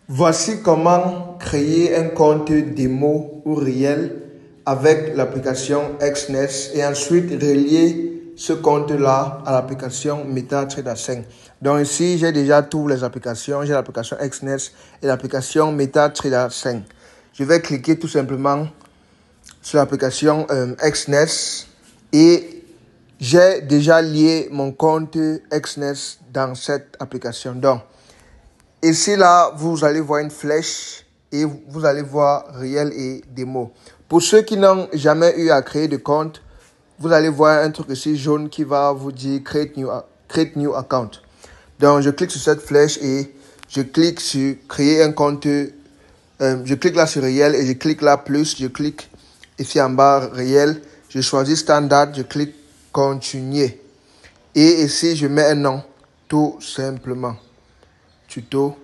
Voici comment créer un compte démo ou réel avec l'application XNES et ensuite relier ce compte-là à l'application MetaTrader 5. Donc ici, j'ai déjà toutes les applications. J'ai l'application XNES et l'application MetaTrader 5. Je vais cliquer tout simplement sur l'application XNES et j'ai déjà lié mon compte XNES dans cette application. Donc, ici, là, vous allez voir une flèche et vous allez voir réel et démo. Pour ceux qui n'ont jamais eu à créer de compte, vous allez voir un truc ici jaune qui va vous dire create new account. Donc, je clique sur cette flèche et je clique sur créer un compte. Je clique là sur réel et je clique là plus. Je clique ici en bas réel. Je choisis standard. Je clique continuer. Et ici, je mets un nom tout simplement. Tuto.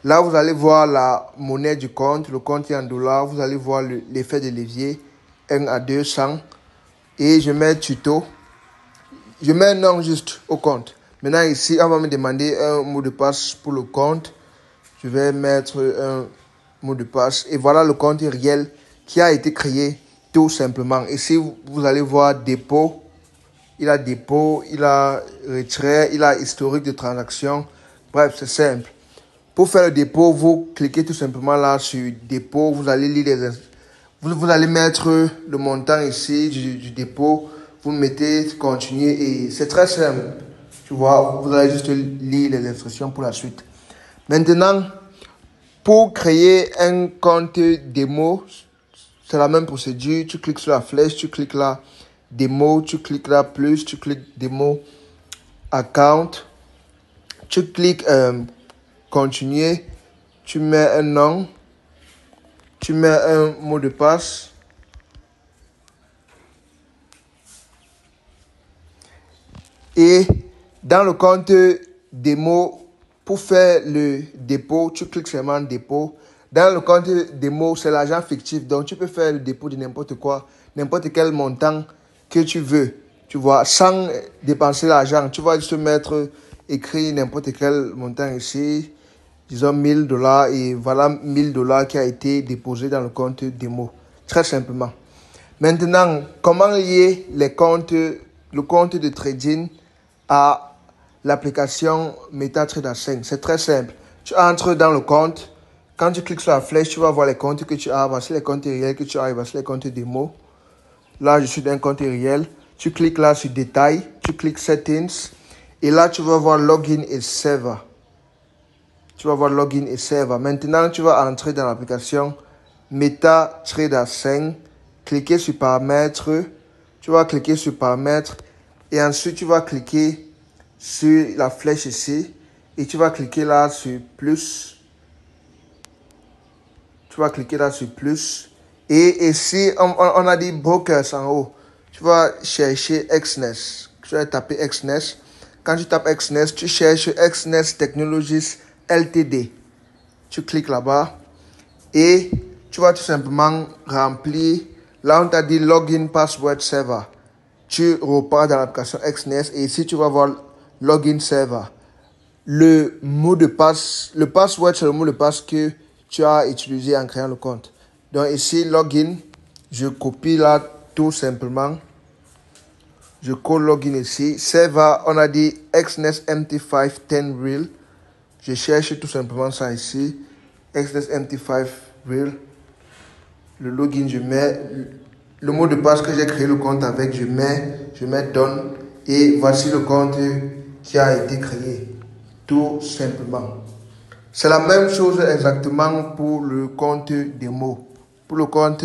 Là, vous allez voir la monnaie du compte. Le compte est en dollars. Vous allez voir l'effet de levier 1 à 200. Et je mets tuto. Je mets un nom juste au compte. Maintenant, ici, on va me demander un mot de passe pour le compte. Je vais mettre un mot de passe. Et voilà le compte réel qui a été créé tout simplement. Ici, vous allez voir dépôt. Il a dépôt, il a retrait, il a historique de transaction. Bref, c'est simple. Pour faire le dépôt, vous cliquez tout simplement là sur dépôt. Vous allez lire vous allez mettre le montant ici du dépôt. Vous mettez continuer et c'est très simple. Tu vois, vous allez juste lire les instructions pour la suite. Maintenant, pour créer un compte démo, c'est la même procédure. Tu cliques sur la flèche, tu cliques là démo, tu cliques là plus, tu cliques démo account, tu cliques continuer, tu mets un nom, tu mets un mot de passe et dans le compte démo, pour faire le dépôt, tu cliques seulement dépôt. Dans le compte démo, c'est l'argent fictif, donc tu peux faire le dépôt de n'importe quoi, n'importe quel montant que tu veux, tu vois, sans dépenser l'argent. Tu vas juste mettre, écrit n'importe quel montant ici, disons $1000 et voilà $1000 qui a été déposé dans le compte démo. Très simplement. Maintenant, comment lier le compte de trading à l'application MetaTrader 5? C'est très simple. Tu entres dans le compte. Quand tu cliques sur la flèche, tu vas voir les comptes que tu as. Voici les comptes réels que tu as et voici les comptes démo. Là, je suis dans un compte réel. Tu cliques là sur détail. Tu cliques settings. Et là, tu vas voir login et server. Tu vas voir login et server. Maintenant, tu vas entrer dans l'application MetaTrader 5. Cliquer sur paramètres. Tu vas cliquer sur paramètres. Et ensuite, tu vas cliquer sur la flèche ici. Et tu vas cliquer là sur plus. Tu vas cliquer là sur plus. Et ici, on a dit brokers en haut. Tu vas chercher XNES. Tu vas taper XNES. Quand tu tapes XNES, tu cherches XNES Technologies LTD. Tu cliques là-bas. Et tu vas tout simplement remplir. Là, on t'a dit login password server. Tu repars dans l'application XNES. Et ici, tu vas voir login server. Le mot de passe, le password, c'est le mot de passe que tu as utilisé en créant le compte. Donc ici, login, je copie là tout simplement. Je colle login ici. Server, on a dit XNES MT5 10 Real. Je cherche tout simplement ça ici. XNES MT5 Real. Le login, je mets le mot de passe que j'ai créé le compte avec. Je mets done. Et voici le compte qui a été créé. Tout simplement. C'est la même chose exactement pour le compte démo. Pour le compte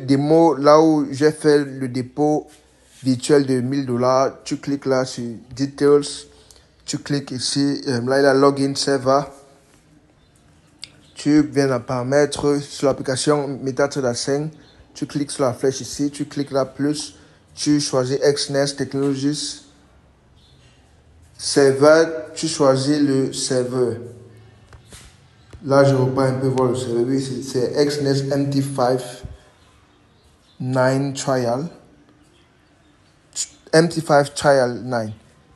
démo, là où j'ai fait le dépôt virtuel de $1000, tu cliques là sur Details, tu cliques ici, là il y a Login Server. Tu viens à paramètres sur l'application MetaTrader 5, tu cliques sur la flèche ici, tu cliques là plus, tu choisis XNES Technologies. Serveur, tu choisis le serveur. Là, je repars un peu voir le serveur. Oui, c'est XNES MT5 9 Trial. MT5 Trial 9.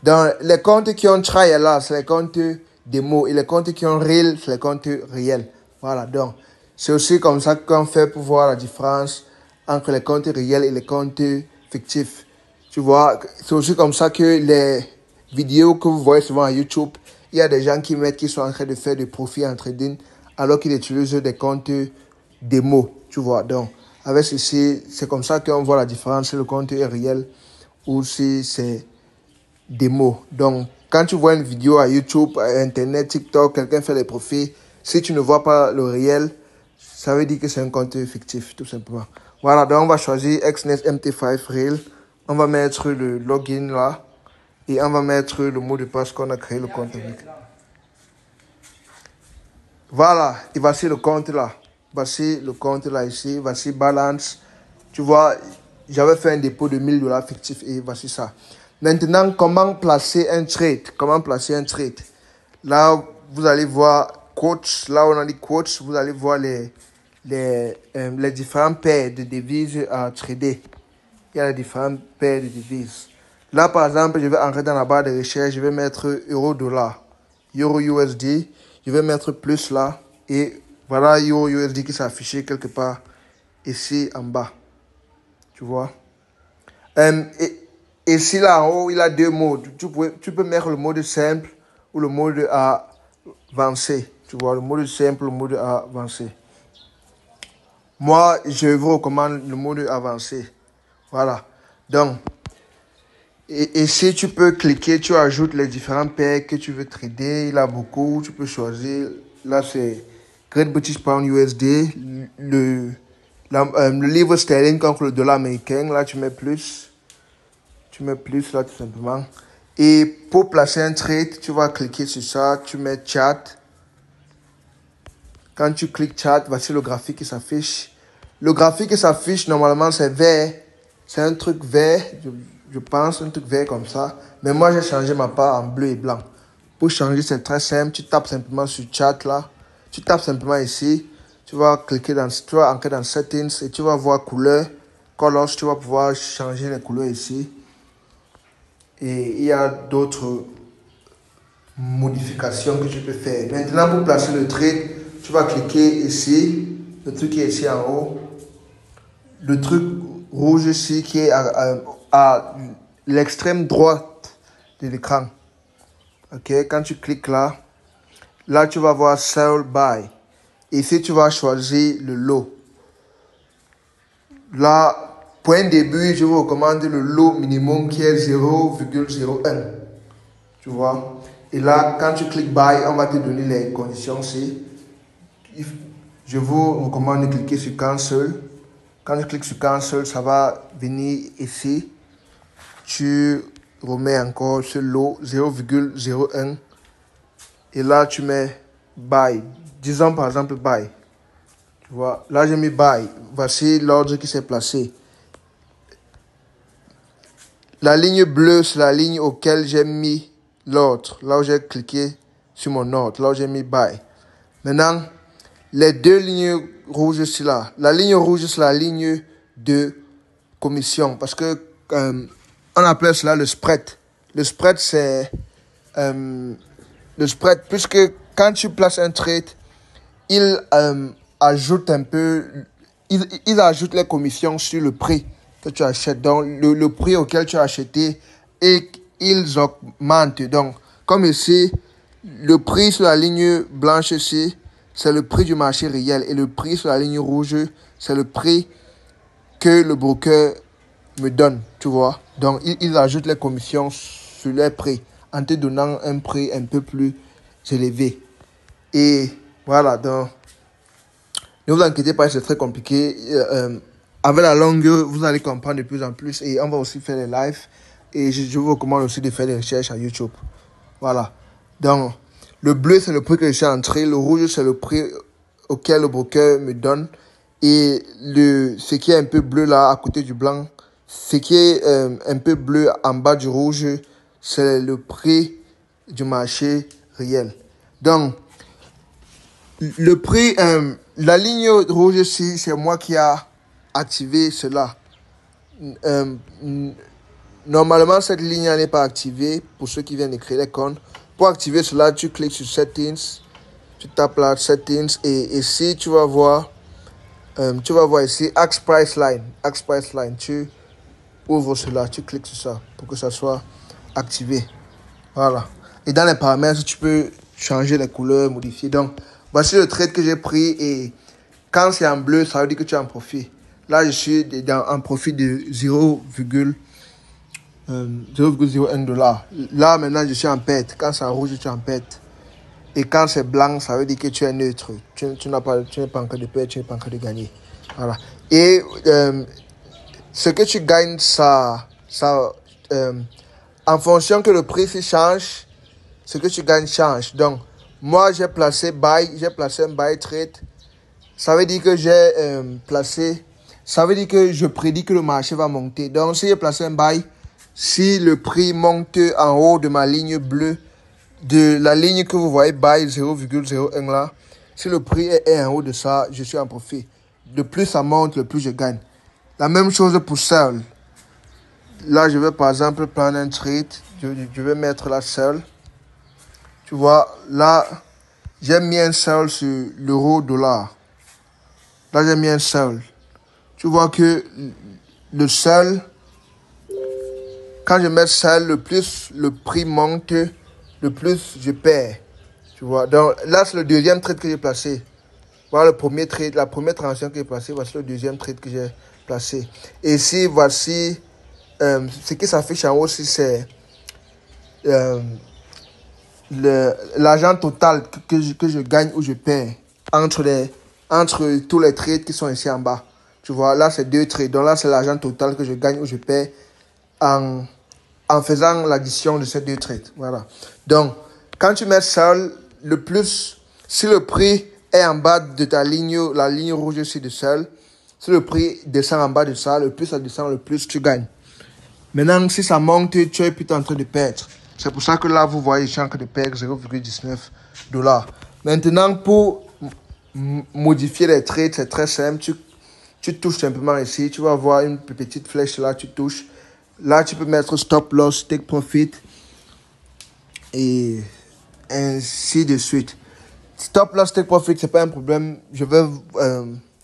Dans les comptes qui ont Trial là, c'est les comptes démo. Et les comptes qui ont réel, c'est les comptes réels. Voilà, donc c'est aussi comme ça qu'on fait pour voir la différence entre les comptes réels et les comptes fictifs. Tu vois, c'est aussi comme ça que les vidéos que vous voyez souvent à YouTube, il y a des gens qui mettent qui sont en train de faire des profits en trading alors qu'ils utilisent des comptes démo. Tu vois, donc avec ceci, c'est comme ça qu'on voit la différence si le compte est réel ou si c'est démo. Donc, quand tu vois une vidéo à YouTube, à Internet, TikTok, quelqu'un fait des profits, si tu ne vois pas le réel, ça veut dire que c'est un compte fictif, tout simplement. Voilà, donc on va choisir XNET MT5 Real. On va mettre le login là. Et on va mettre le mot de passe qu'on a créé le compte avec. Voilà, et voici le compte là. Voici le compte là ici. Voici balance. Tu vois, j'avais fait un dépôt de $1000 fictif et voici ça. Maintenant, comment placer un trade? Comment placer un trade? Là, vous allez voir quotes. Là, on a dit quotes. Vous allez voir les différentes paires de devises à trader. Il y a les différentes paires de devises. Là, par exemple, je vais entrer dans la barre de recherche. Je vais mettre euro-dollar, euro-USD. Je vais mettre plus là. Et voilà euro-USD qui s'est affiché quelque part ici en bas. Tu vois? Et ici là en haut, il a deux modes. Tu peux mettre le mode simple ou le mode avancé. Tu vois, le mode simple, le mode avancé. Moi, je vous recommande le mode avancé. Voilà. Donc, et si tu peux cliquer, tu ajoutes les différentes paires que tu veux trader. Il a beaucoup, tu peux choisir. Là, c'est Great British Pound USD. Le livre sterling contre le dollar américain. Là, tu mets plus. Tu mets plus là, tout simplement. Et pour placer un trade, tu vas cliquer sur ça. Tu mets chat. Quand tu cliques chat, voici le graphique qui s'affiche. Le graphique qui s'affiche, normalement, c'est vert. C'est un truc vert, je pense, un truc vert comme ça. Mais moi, j'ai changé ma part en bleu et blanc. Pour changer, c'est très simple. Tu tapes simplement sur chat là. Tu tapes simplement ici. Tu vas cliquer dans, tu vas entrer dans settings et tu vas voir couleur. Colors, tu vas pouvoir changer les couleurs ici. Et il y a d'autres modifications que tu peux faire. Maintenant, pour placer le trade, tu vas cliquer ici. Le truc qui est ici en haut. Le truc rouge ici qui est à l'extrême droite de l'écran. Ok, quand tu cliques là, là tu vas voir Sell Buy. Ici tu vas choisir le lot. Là, pour un début, je vous recommande le lot minimum qui est 0,01. Tu vois. Et là, quand tu cliques Buy, on va te donner les conditions ici. Je vous recommande de cliquer sur Cancel. Quand tu cliques sur Cancel, ça va venir ici. Tu remets encore ce lot 0,01. Et là, tu mets Buy. Disons par exemple Buy. Tu vois, là, j'ai mis Buy. Voici l'ordre qui s'est placé. La ligne bleue, c'est la ligne auquel j'ai mis l'ordre. Là où j'ai cliqué sur mon ordre. Là où j'ai mis Buy. Maintenant, les deux lignes rouges ici là. La ligne rouge, c'est la ligne de commission. Parce que on appelle cela le spread. Le spread, c'est le spread. Puisque quand tu places un trade, il ajoute un peu, il ajoute les commissions sur le prix que tu achètes. Donc, le prix auquel tu as acheté, et ils augmentent. Donc, comme ici, le prix sur la ligne blanche ici, c'est le prix du marché réel. Et le prix sur la ligne rouge, c'est le prix que le broker me donne, tu vois. Donc, ils ajoutent les commissions sur les prix en te donnant un prix un peu plus élevé. Et voilà, donc, ne vous inquiétez pas, c'est très compliqué. Avec la longueur, vous allez comprendre de plus en plus. Et on va aussi faire des lives. Et je vous recommande aussi de faire des recherches à YouTube. Voilà. Donc, le bleu, c'est le prix que je suis entré. Le rouge, c'est le prix auquel le broker me donne. Et ce qui est un peu bleu là, à côté du blanc, ce qui est un peu bleu en bas du rouge, c'est le prix du marché réel. Donc, le prix, la ligne rouge ici, c'est moi qui a activé cela. Normalement, cette ligne n'est pas activée pour ceux qui viennent de créer les comptes. Pour activer cela, tu cliques sur Settings, tu tapes là Settings et ici tu vas voir ici Axe Price Line. Tu ouvres cela, tu cliques sur ça pour que ça soit activé. Voilà. Et dans les paramètres, tu peux changer les couleurs, modifier. Donc, voici le trade que j'ai pris et quand c'est en bleu, ça veut dire que tu es en profit. Là, je suis en profit de 0,01 dollar. Là, maintenant, je suis en perte. Quand c'est en rouge, tu es en perte. Et quand c'est blanc, ça veut dire que tu es neutre. Tu n'es pas en train de perdre, tu n'es pas en train de gagner. Voilà. Et ce que tu gagnes, en fonction que le prix change, ce que tu gagnes change. Donc, moi, j'ai placé un buy trade. Ça veut dire que ça veut dire que je prédis que le marché va monter. Donc, si j'ai placé un buy, si le prix monte en haut de ma ligne bleue, de la ligne que vous voyez, buy 0,01 là, si le prix est en haut de ça, je suis en profit. Le plus ça monte, le plus je gagne. La même chose pour sell. Là, je vais par exemple prendre un trade. Je vais mettre la sell. Tu vois, là, j'ai mis un sell sur l'euro-dollar. Là, j'ai mis un sell. Tu vois que le sell, quand je mets sell, le plus le prix monte, le plus je perds. Tu vois, donc là, c'est le deuxième trade que j'ai placé. Voilà le premier trade, la première transaction que j'ai placée. Voici le deuxième trade que j'ai placé. Et ici, voici ce qui s'affiche en haut, c'est l'argent total que je gagne ou je perds entre tous les trades qui sont ici en bas. Tu vois, là, c'est 2 trades. Donc là, c'est l'argent total que je gagne ou je perds en faisant l'addition de ces 2 trades. Voilà. Donc, quand tu mets sell, si le prix est en bas de ta ligne, la ligne rouge ici de sell, si le prix descend en bas de ça, le plus ça descend, le plus tu gagnes. Maintenant, si ça monte, tu es plutôt en train de perdre. C'est pour ça que là, vous voyez, je suis en train de perdre 0,19 $. Maintenant, pour modifier les trades, c'est très simple. Tu touches simplement ici. Tu vas voir une petite flèche là, tu touches. Là, tu peux mettre stop loss, take profit et ainsi de suite. Stop loss, take profit, c'est pas un problème. Je vais,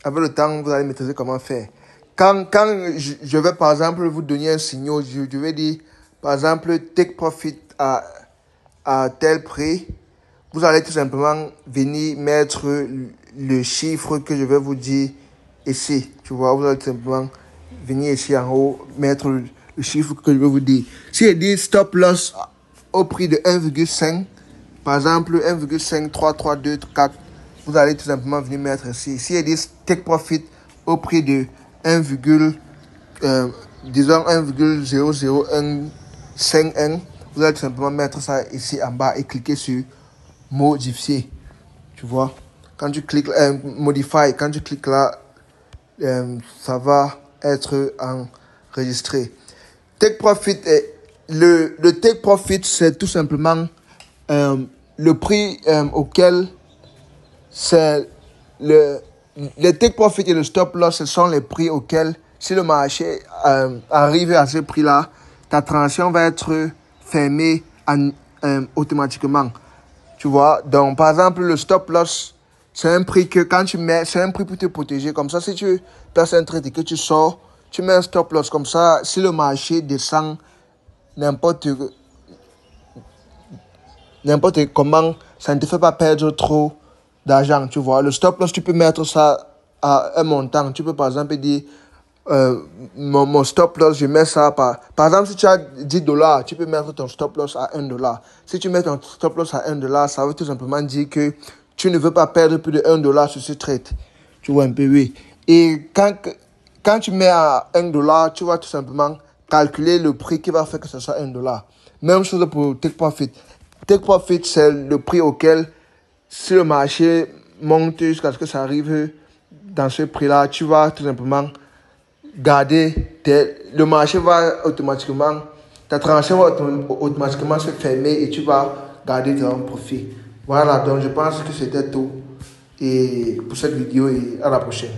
avec le temps, vous allez maîtriser comment faire. Quand je vais, par exemple, vous donner un signal, je vais dire, par exemple, take profit à tel prix. Vous allez tout simplement venir mettre le chiffre que je vais vous dire ici. Tu vois, vous allez tout simplement venir ici en haut, mettre le chiffre que je vais vous dire. Si je dis stop loss au prix de 1,5, par exemple 1,53324, vous allez tout simplement venir mettre ici. Si je dis take profit au prix de 1,00151, vous allez tout simplement mettre ça ici en bas et cliquer sur modifier. Tu vois, quand tu cliques modify, quand tu cliques là, ça va être enregistré. Take profit, le take profit, c'est tout simplement le prix auquel c'est le take profit et le stop loss, ce sont les prix auxquels, si le marché arrive à ce prix-là, ta transaction va être fermée automatiquement. Tu vois, donc par exemple, le stop loss, c'est un prix que quand tu mets, c'est un prix pour te protéger. Comme ça, si tu places un trade et que tu sors, tu mets un stop loss. Comme ça, si le marché descend n'importe comment, ça ne te fait pas perdre trop d'argent, tu vois. Le stop loss, tu peux mettre ça à un montant. Tu peux par exemple dire, mon stop loss, je mets ça par exemple, si tu as 10 $, tu peux mettre ton stop loss à 1 $. Si tu mets ton stop loss à 1 $, ça veut tout simplement dire que tu ne veux pas perdre plus de 1 $ sur ce trade. Tu vois un peu, oui. Et quand tu mets à 1 $, tu vas tout simplement calculer le prix qui va faire que ce soit 1 $. Même chose pour take profit. Take profit, c'est le prix auquel, si le marché monte jusqu'à ce que ça arrive dans ce prix-là, tu vas tout simplement garder, le marché va automatiquement, ta transaction va automatiquement se fermer et tu vas garder ton profit. Voilà, donc je pense que c'était tout et pour cette vidéo et à la prochaine.